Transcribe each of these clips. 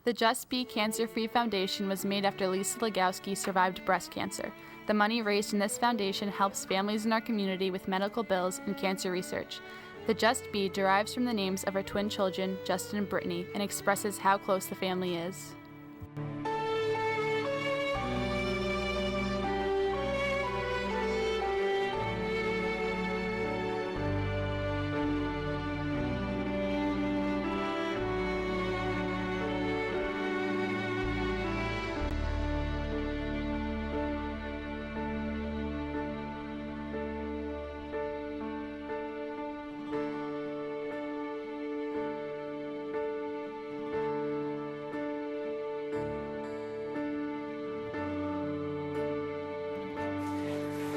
The Just Be Cancer Free Foundation was made after Lisa Legowski survived breast cancer. The money raised in this foundation helps families in our community with medical bills and cancer research. The Just Be derives from the names of her twin children, Justin and Brittany, and expresses how close the family is.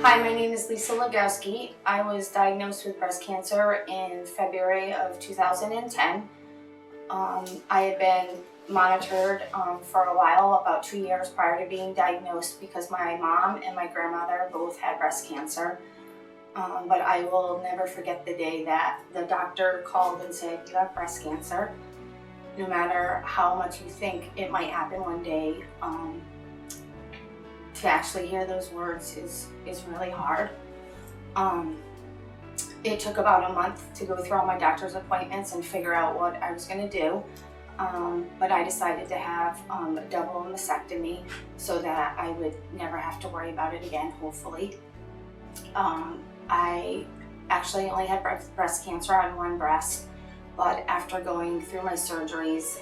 Hi, my name is Lisa Legowski. I was diagnosed with breast cancer in February of 2010. I had been monitored for a while, about 2 years prior to being diagnosed, because my mom and my grandmother both had breast cancer. But I will never forget the day that the doctor called and said, "You have breast cancer." No matter how much you think it might happen one day, to actually hear those words is really hard. It took about a month to go through all my doctor's appointments and figure out what I was going to do. But I decided to have a double mastectomy so that I would never have to worry about it again, hopefully. I actually only had breast cancer on one breast, but after going through my surgeries,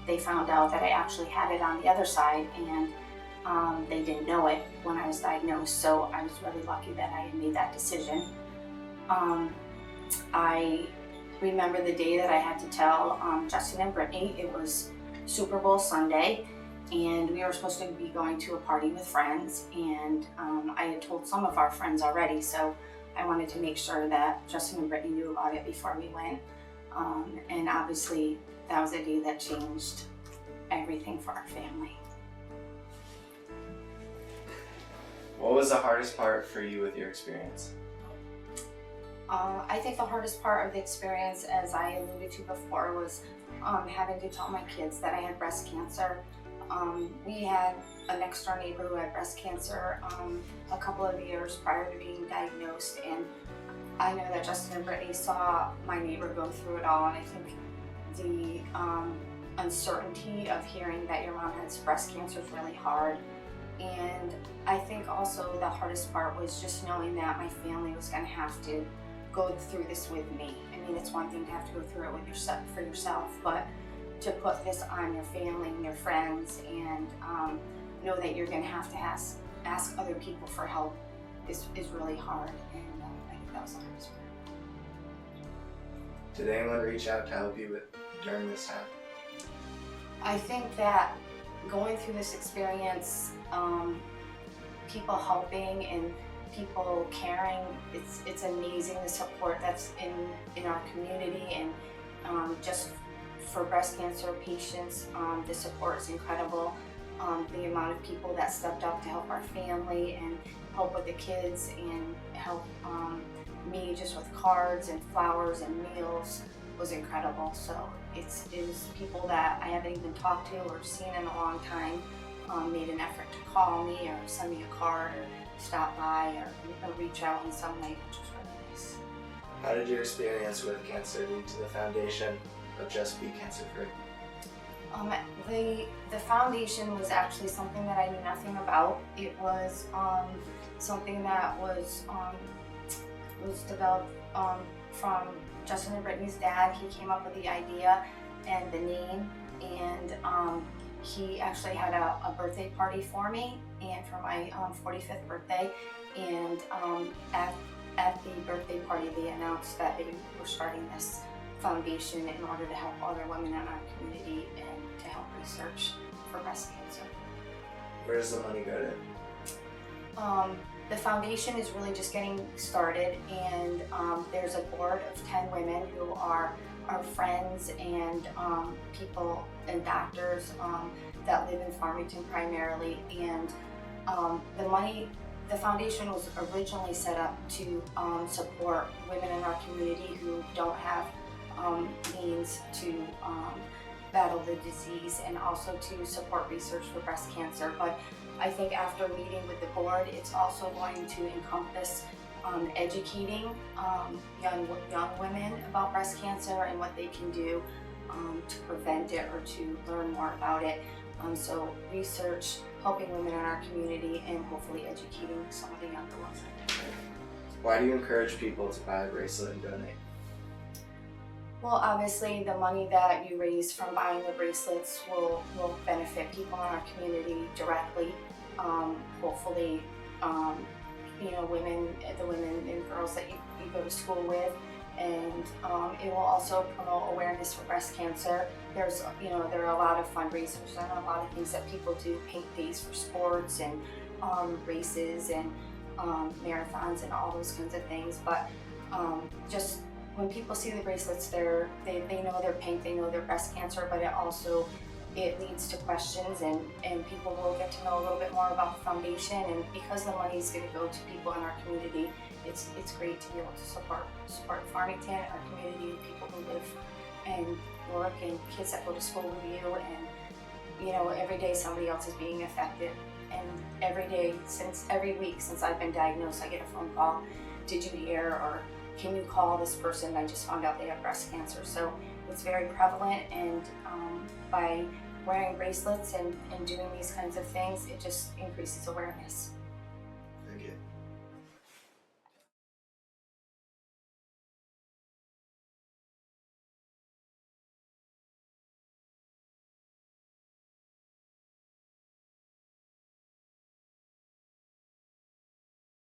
they found out that I actually had it on the other side, and they didn't know it when I was diagnosed, so I was really lucky that I had made that decision. I remember the day that I had to tell Justin and Brittany. It was Super Bowl Sunday, and we were supposed to be going to a party with friends, and I had told some of our friends already, so I wanted to make sure that Justin and Brittany knew about it before we went. And obviously that was a day that changed everything for our family. What was the hardest part for you with your experience? I think the hardest part of the experience, as I alluded to before, was having to tell my kids that I had breast cancer. We had a next door neighbor who had breast cancer a couple of years prior to being diagnosed, and I know that Justin and Brittany saw my neighbor go through it all, and I think the uncertainty of hearing that your mom has breast cancer is really hard. And I think also the hardest part was just knowing that my family was going to have to go through this with me. I mean, it's one thing to have to go through it with for yourself, but to put this on your family and your friends, and know that you're going to have to ask other people for help is really hard. And I think that was the hardest part. Did anyone reach out to help you during this time? I think that going through this experience, people helping and people caring, it's amazing, the support that's in our community, and just for breast cancer patients, the support is incredible. The amount of people that stepped up to help our family and help with the kids and help me just with cards and flowers and meals was incredible. So it was people that I haven't even talked to or seen in a long time made an effort to call me or send me a card or stop by or reach out in some way, which was really nice. How did your experience with cancer lead to the foundation of Just Be Cancer Free? The foundation was actually something that I knew nothing about. It was something that was developed from Justin and Brittany's dad. He came up with the idea and the name, and he actually had a birthday party for me and for my 45th birthday, and at the birthday party they announced that they were starting this foundation in order to help other women in our community and to help research for breast cancer. Where does the money go to? The foundation is really just getting started, and there's a board of 10 women who are our friends and people and doctors that live in Farmington primarily. And the foundation was originally set up to support women in our community who don't have means to battle the disease and also to support research for breast cancer. But I think after meeting with the board, it's also going to encompass educating young women about breast cancer and what they can do to prevent it or to learn more about it. So research, helping women in our community, and hopefully educating some of the younger ones. Why do you encourage people to buy a bracelet and donate? Well, obviously the money that you raise from buying the bracelets will benefit people in our community directly. Hopefully, the women and girls that you go to school with, and it will also promote awareness for breast cancer. There are a lot of fundraisers and a lot of things that people do, paint days for sports and races and marathons and all those kinds of things. But just when people see the bracelets, they know they're pink, they know they're breast cancer, but it leads to questions, and people will get to know a little bit more about the foundation. And because the money is going to go to people in our community, it's great to be able to support Farmington, our community, people who live and work, and kids that go to school with you. And every day somebody else is being affected, and every week since I've been diagnosed, I get a phone call, did you hear, or can you call this person? I just found out they have breast cancer. So it's very prevalent, and by wearing bracelets and doing these kinds of things, it just increases awareness.